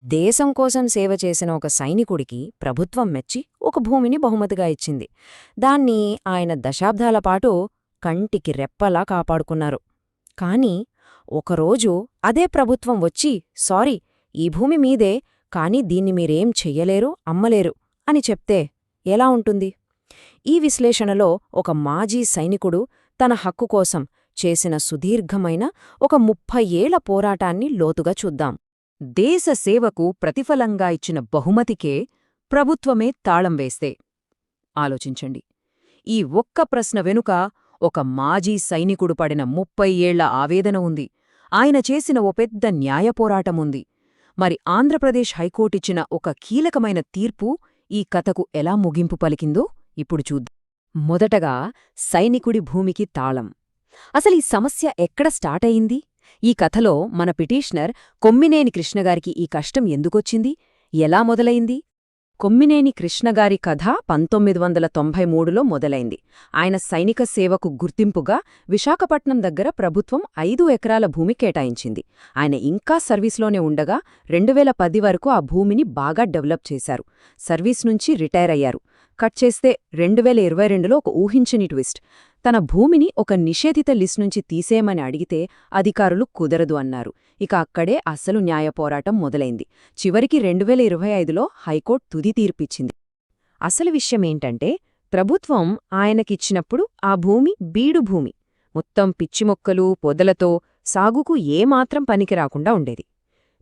దేశం కోసం సేవ చేసిన ఒక సైనికుడికి ప్రభుత్వం మెచ్చి ఒక భూమిని బహుమతిగా ఇచ్చింది. దాన్ని ఆయన దశాబ్దాల పాటు కంటికి రెప్పలా కాపాడుకున్నారు. కాని ఒకరోజు అదే ప్రభుత్వం వచ్చి సారీ, ఈ భూమి మీదే, కాని దీన్ని మీరేం చెయ్యలేరు, అమ్మలేరు అని చెప్తే ఎలా ఉంటుంది? ఈ విశ్లేషణలో ఒక మాజీ సైనికుడు తన హక్కు కోసం చేసిన సుదీర్ఘమైన ఒక 30 ఏళ్ల పోరాటాన్ని లోతుగా చూద్దాం. దేశ సేవకు ప్రతిఫలంగా ఇచ్చిన బహుమతికే ప్రభుత్వమే తాళం వేస్తే ఆలోచించండి. ఈ ఒక్క ప్రశ్న వెనుక ఒక మాజీ సైనికుడు పడిన 30 ఏళ్ల ఆవేదన ఉంది. ఆయన చేసిన ఓ పెద్ద న్యాయపోరాటముంది. మరి ఆంధ్రప్రదేశ్ హైకోర్టిచ్చిన ఒక కీలకమైన తీర్పు ఈ కథకు ఎలా ముగింపు పలికిందో ఇప్పుడు చూద్దాం. మొదటగా సైనికుడి భూమికి తాళం. అసలీ సమస్య ఎక్కడ స్టార్టయింది? ఈ కథలో మన పిటిషనర్ కొమ్మినేని కృష్ణగారికి ఈ కష్టం ఎందుకొచ్చింది? ఎలా మొదలైంది? కొమ్మినేని కృష్ణగారి కథ 1993లో మొదలైంది. ఆయన సైనిక సేవకు గుర్తింపుగా విశాఖపట్నం దగ్గర ప్రభుత్వం 5 ఎకరాల భూమి కేటాయించింది. ఆయన ఇంకా సర్వీస్లోనే ఉండగా 2010 వరకు ఆ భూమిని బాగా డెవలప్ చేశారు. సర్వీస్ నుంచి రిటైర్ అయ్యారు. కట్ చేస్తే 2022లో ఒక ఊహించని ట్విస్ట్. తన భూమిని ఒక నిషేధిత లిస్ట్ నుంచి తీసేయమని అడిగితే అధికారులు కుదరదు అన్నారు. ఇక అక్కడే అసలు న్యాయ పోరాటం మొదలైంది. చివరికి 2025లో హైకోర్టు తుది తీర్పిచ్చింది. అసలు విషయమేంటంటే, ప్రభుత్వం ఆయనకిచ్చినప్పుడు ఆ భూమి బీడు భూమి, మొత్తం పిచ్చిమొక్కలు పొదలతో సాగుకు ఏమాత్రం పనికిరాకుండా ఉండేది.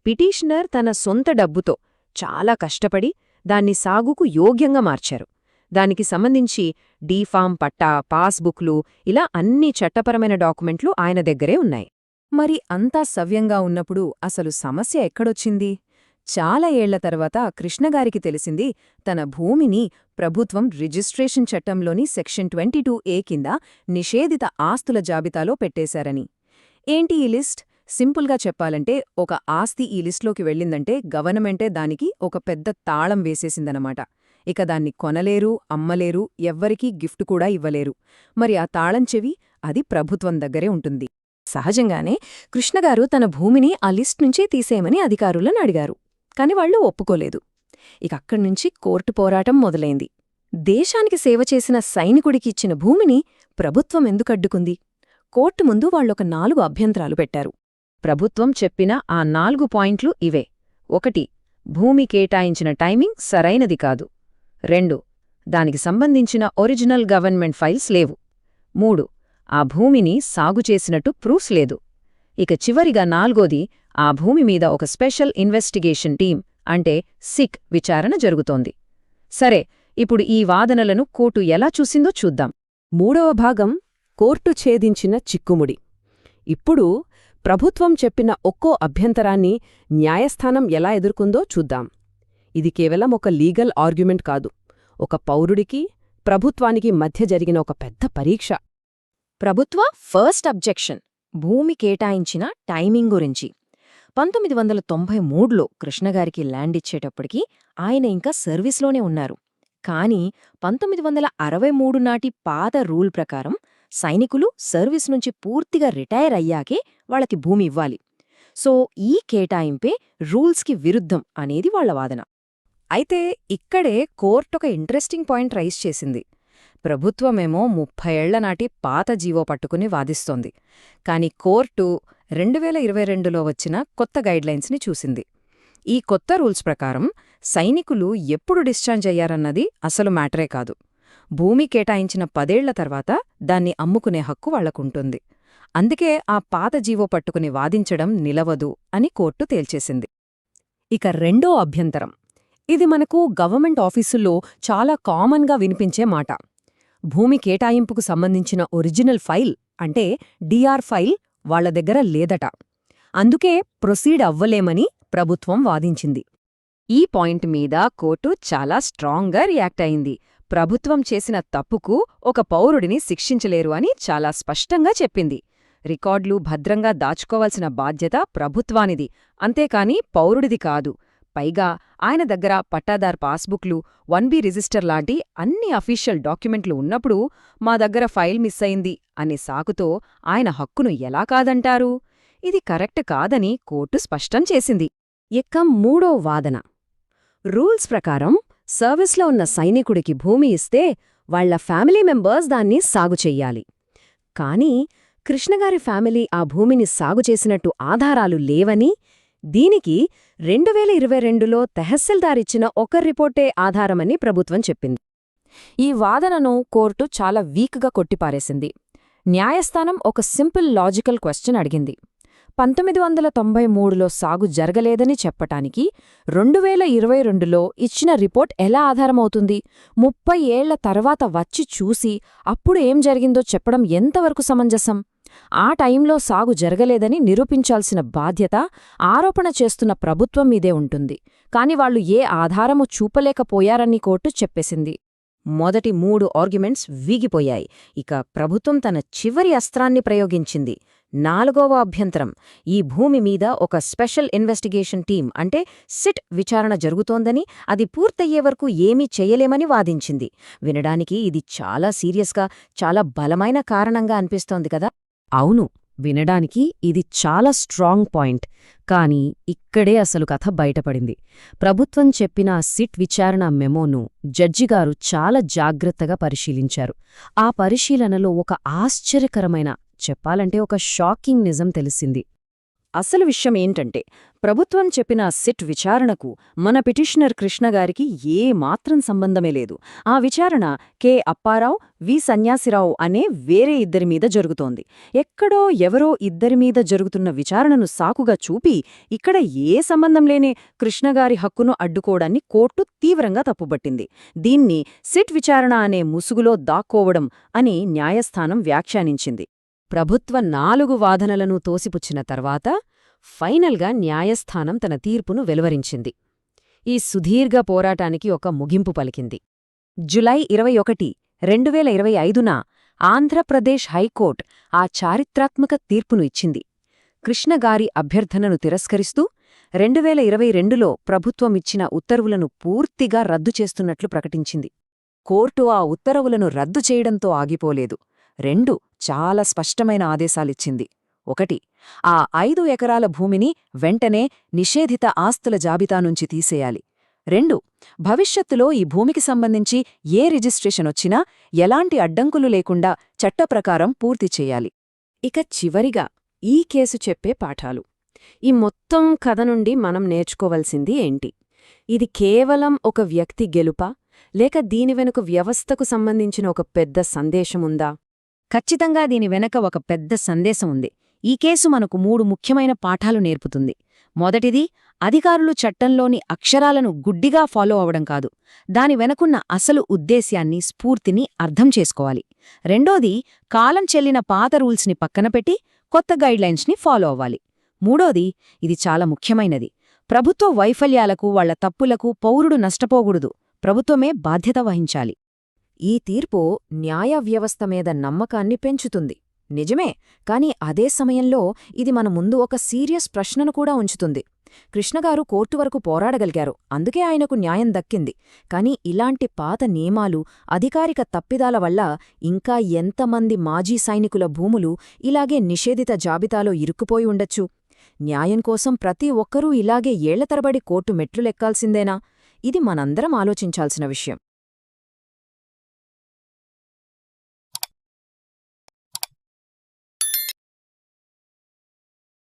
పిటిషనర్ తన సొంత డబ్బుతో చాలా కష్టపడి దాన్ని సాగుకు యోగ్యంగా మార్చారు. దానికి సంబంధించి డీఫామ్ పట్టా, పాస్బుక్లు, ఇలా అన్ని చట్టపరమైన డాక్యుమెంట్లు ఆయన దగ్గరే ఉన్నాయి. మరి అంతా సవ్యంగా ఉన్నప్పుడు అసలు సమస్య ఎక్కడొచ్చింది? చాలా ఏళ్ల తర్వాత కృష్ణగారికి తెలిసింది, తన భూమిని ప్రభుత్వం రిజిస్ట్రేషన్ చట్టంలోని సెక్షన్ 22A కింద నిషేధిత ఆస్తుల జాబితాలో పెట్టేశారని. ఏంటి ఈ లిస్ట్? సింపుల్గా చెప్పాలంటే, ఒక ఆస్తి ఈ లిస్ట్లోకి వెళ్ళిందంటే గవర్నమెంటే దానికి ఒక పెద్ద తాళం వేసేసిందనమాట. ఇక దాన్ని కొనలేరు, అమ్మలేరు, ఎవ్వరికీ గిఫ్ట్ కూడా ఇవ్వలేరు. మరి ఆ తాళం చెవి అది ప్రభుత్వం దగ్గరే ఉంటుంది. సహజంగానే కృష్ణగారు తన భూమిని ఆ లిస్ట్ నుంచే తీసేయమని అధికారులను అడిగారు. కాని వాళ్లు ఒప్పుకోలేదు. ఇక అక్కడ్నుంచి కోర్టు పోరాటం మొదలైంది. దేశానికి సేవ చేసిన సైనికుడికి ఇచ్చిన భూమిని ప్రభుత్వం ఎందుకడ్డుకుంది? కోర్టు ముందు వాళ్లొక 4 అభ్యంతరాలు పెట్టారు. ప్రభుత్వం చెప్పిన ఆ 4 పాయింట్లు ఇవే. 1. భూమి కేటాయించిన టైమింగ్ సరైనది కాదు. 2. దానికి సంబంధించిన ఒరిజినల్ గవర్నమెంట్ ఫైల్స్ లేవు. 3. ఆ భూమిని సాగు చేసినట్టు ప్రూఫ్స్ లేదు. ఇక చివరిగా 4వది, ఆ భూమి మీద ఒక స్పెషల్ ఇన్వెస్టిగేషన్ టీం అంటే సిక్ విచారణ జరుగుతోంది. సరే, ఇప్పుడు ఈ వాదనలను కోర్టు ఎలా చూసిందో చూద్దాం. 3వ భాగం కోర్టు ఛేదించిన చిక్కుముడి. ఇప్పుడు ప్రభుత్వం చెప్పిన ఒక్కో అభ్యంతరాన్ని న్యాయస్థానం ఎలా ఎదుర్కొందో చూద్దాం. ఇది కేవలం ఒక లీగల్ ఆర్గ్యుమెంట్ కాదు, ఒక పౌరుడికి ప్రభుత్వానికి మధ్య జరిగిన ఒక పెద్ద పరీక్ష. ప్రభుత్వ ఫస్ట్ అబ్జెక్షన్ భూమి కేటాయించిన టైమింగ్ గురించి. 1993లో కృష్ణగారికి ల్యాండ్ ఇచ్చేటప్పటికి ఆయన ఇంకా సర్వీస్లోనే ఉన్నారు. కానీ 1963 నాటి పాత రూల్ ప్రకారం సైనికులు సర్వీస్ నుంచి పూర్తిగా రిటైర్ అయ్యాకే వాళ్ళకి భూమి ఇవ్వాలి. సో ఈ కేటాయింపే రూల్స్కి విరుద్ధం అనేది వాళ్ల వాదన. అయితే ఇక్కడే కోర్టొక ఇంట్రెస్టింగ్ పాయింట్ రైజ్ చేసింది. ప్రభుత్వమేమో 30 ఏళ్ల నాటి పాత జీవో పట్టుకుని వాదిస్తోంది. కాని కోర్టు 2022లో వచ్చిన కొత్త గైడ్లైన్స్ని చూసింది. ఈ కొత్త రూల్స్ ప్రకారం సైనికులు ఎప్పుడు డిశ్చార్జ్ అయ్యారన్నది అసలు మ్యాటరే కాదు. భూమి కేటాయించిన 10 ఏళ్ల తర్వాత దాన్ని అమ్ముకునే హక్కు వాళ్లకుంటుంది. అందుకే ఆ పాత జీవో పట్టుకుని వాదించడం నిలవదు అని కోర్టు తేల్చేసింది. ఇక రెండో అభ్యంతరం. ఇది మనకు గవర్నమెంట్ ఆఫీసుల్లో చాలా కామన్గా వినిపించే మాట. భూమి కేటాయింపుకు సంబంధించిన ఒరిజినల్ ఫైల్ అంటే డిఆర్ ఫైల్ వాళ్ల దగ్గర లేదట. అందుకే ప్రొసీడ్ అవ్వలేమని ప్రభుత్వం వాదించింది. ఈ పాయింట్ మీద కోర్టు చాలా స్ట్రాంగ్గా రియాక్ట్ అయింది. ప్రభుత్వం చేసిన తప్పుకు ఒక పౌరుడిని శిక్షించలేరు అని చాలా స్పష్టంగా చెప్పింది. రికార్డులు భద్రంగా దాచుకోవాల్సిన బాధ్యత ప్రభుత్వానిది, అంతేకాని పౌరుడిది కాదు. పైగా ఆయన దగ్గర పట్టాదార్ పాస్బుక్లు, 1B రిజిస్టర్ లాంటి అన్ని అఫీషియల్ డాక్యుమెంట్లు ఉన్నప్పుడు మా దగ్గర ఫైల్ మిస్ అయింది అనే సాకుతో ఆయన హక్కును ఎలా కాదంటారు? ఇది కరెక్ట్ కాదని కోర్టు స్పష్టం చేసింది. ఇక మూడో వాదన. రూల్స్ ప్రకారం సర్వీస్లో ఉన్న సైనికుడికి భూమి ఇస్తే వాళ్ల ఫ్యామిలీ మెంబర్స్ దాన్ని సాగు చెయ్యాలి. కానీ కృష్ణగారి ఫ్యామిలీ ఆ భూమిని సాగు చేసినట్టు ఆధారాలు లేవని, దీనికి 2022లో తహసీల్దారిచ్చిన ఒక రిపోర్టే ఆధారమని ప్రభుత్వం చెప్పింది. ఈ వాదనను కోర్టు చాలా వీక్గా కొట్టిపారేసింది. న్యాయస్థానం ఒక సింపుల్ లాజికల్ క్వశ్చన్ అడిగింది. 1993లో సాగు జరగలేదని చెప్పటానికి 2022లో ఇచ్చిన రిపోర్ట్ ఎలా ఆధారమవుతుంది? 30 ఏళ్ల తర్వాత వచ్చి చూసి అప్పుడు ఏం జరిగిందో చెప్పడం ఎంతవరకు సమంజసం? ఆ టైంలో సాగు జరగలేదని నిరూపించాల్సిన బాధ్యత ఆరోపణ చేస్తున్న ప్రభుత్వం మీదే ఉంటుంది. కాని వాళ్లు ఏ ఆధారమూ చూపలేకపోయారని కోర్టు చెప్పేసింది. మొదటి 3 ఆర్గ్యుమెంట్స్ వీగిపోయాయి. ఇక ప్రభుత్వం తన చివరి అస్త్రాన్ని ప్రయోగించింది. 4వ అభ్యంతరం. ఈ భూమి మీద ఒక స్పెషల్ ఇన్వెస్టిగేషన్ టీం అంటే సిట్ విచారణ జరుగుతోందని, అది పూర్తయ్యే వరకు ఏమీ చెయ్యలేమని వాదించింది. వినడానికి ఇది చాలా సీరియస్గా, చాలా బలమైన కారణంగా అనిపిస్తోంది కదా? అవును, వినడానికి ఇది చాలా స్ట్రాంగ్ పాయింట్. కానీ ఇక్కడే అసలు కథ బయటపడింది. ప్రభుత్వం చెప్పిన సిట్ విచారణ మెమోను జడ్జిగారు చాలా జాగ్రత్తగా పరిశీలించారు. ఆ పరిశీలనలో ఒక ఆశ్చర్యకరమైన, చెప్పాలంటే ఒక షాకింగ్ నిజం తెలిసింది. అసలు విషయం ఏంటంటే, ప్రభుత్వం చెప్పిన సిట్ విచారణకు మన పిటిషనర్ కృష్ణగారికి ఏమాత్రం సంబంధమే లేదు. ఆ విచారణ కె. అప్పారావు, వి. సన్యాసిరావు అనే వేరే ఇద్దరిమీద జరుగుతోంది. ఎక్కడో ఎవరో ఇద్దరిమీద జరుగుతున్న విచారణను సాకుగా చూపి, ఇక్కడ ఏ సంబంధం లేని కృష్ణగారి హక్కును అడ్డుకోవడాన్ని కోర్టు తీవ్రంగా తప్పుబట్టింది. దీన్ని సిట్ విచారణ అనే ముసుగులో దాక్కోవడం అని న్యాయస్థానం వ్యాఖ్యానించింది. ప్రభుత్వ 4 వాదనలను తోసిపుచ్చిన తర్వాత ఫైనల్గా న్యాయస్థానం తన తీర్పును వెలువరించింది. ఈ సుదీర్ఘ పోరాటానికి ఒక ముగింపు పలికింది. జులై 21, 2025న ఆంధ్రప్రదేశ్ హైకోర్టు ఆ చారిత్రాత్మక తీర్పును ఇచ్చింది. కృష్ణగారి అభ్యర్థనను తిరస్కరిస్తూ 2022లో ప్రభుత్వమిచ్చిన ఉత్తర్వులను పూర్తిగా రద్దు చేస్తున్నట్లు ప్రకటించింది. కోర్టు ఆ ఉత్తర్వులను రద్దు చేయడంతో ఆగిపోలేదు. 2 చాలా స్పష్టమైన ఆదేశాలిచ్చింది. 1. ఆ 5 ఎకరాల భూమిని వెంటనే నిషేధిత ఆస్తుల జాబితా నుంచి తీసేయాలి. 2. భవిష్యత్తులో ఈ భూమికి సంబంధించి ఏ రిజిస్ట్రేషనొచ్చినా ఎలాంటి అడ్డంకులు లేకుండా చట్టప్రకారం పూర్తి చేయాలి. ఇక చివరిగా ఈ కేసు చెప్పే పాఠాలు. ఈ మొత్తం కథ నుండి మనం నేర్చుకోవలసింది ఏంటి? ఇది కేవలం ఒక వ్యక్తి గెలుపా, లేక దీని వెనుక వ్యవస్థకు సంబంధించిన ఒక పెద్ద సందేశముందా? ఖచ్చితంగా దీని వెనక ఒక పెద్ద సందేశం ఉంది. ఈ కేసు మనకు 3 ముఖ్యమైన పాఠాలు నేర్పుతుంది. మొదటిది, అధికారులు చట్టంలోని అక్షరాలను గుడ్డిగా ఫాలో అవడం కాదు, దాని వెనకున్న అసలు ఉద్దేశ్యాన్ని, స్ఫూర్తిని అర్థం చేసుకోవాలి. రెండోది, కాలం చెల్లిన పాత రూల్స్ని పక్కనపెట్టి కొత్త గైడ్లైన్స్ని ఫాలో అవ్వాలి. మూడోది, ఇది చాలా ముఖ్యమైనది, ప్రభుత్వ వైఫల్యాలకు, వాళ్ల తప్పులకు పౌరుడు నష్టపోకూడదు, ప్రభుత్వమే బాధ్యత వహించాలి. ఈ తీర్పు న్యాయ వ్యవస్థ మీద నమ్మకాన్ని పెంచుతుంది, నిజమే. కాని అదే సమయంలో ఇది మన ముందు ఒక సీరియస్ ప్రశ్నను కూడా ఉంచుతుంది. కృష్ణగారు కోర్టు వరకు పోరాడగలిగారు, అందుకే ఆయనకు న్యాయం దక్కింది. కాని ఇలాంటి పాత నియమాలు, అధికారిక తప్పిదాల వల్ల ఇంకా ఎంతమంది మాజీ సైనికుల భూములు ఇలాగే నిషేధిత జాబితాలో ఇరుక్కుపోయి ఉండొచ్చు? న్యాయం కోసం ప్రతి ఒక్కరూ ఇలాగే ఏళ్ల తరబడి కోర్టు మెట్లులెక్కాల్సిందేనా? ఇది మనందరం ఆలోచించాల్సిన విషయం.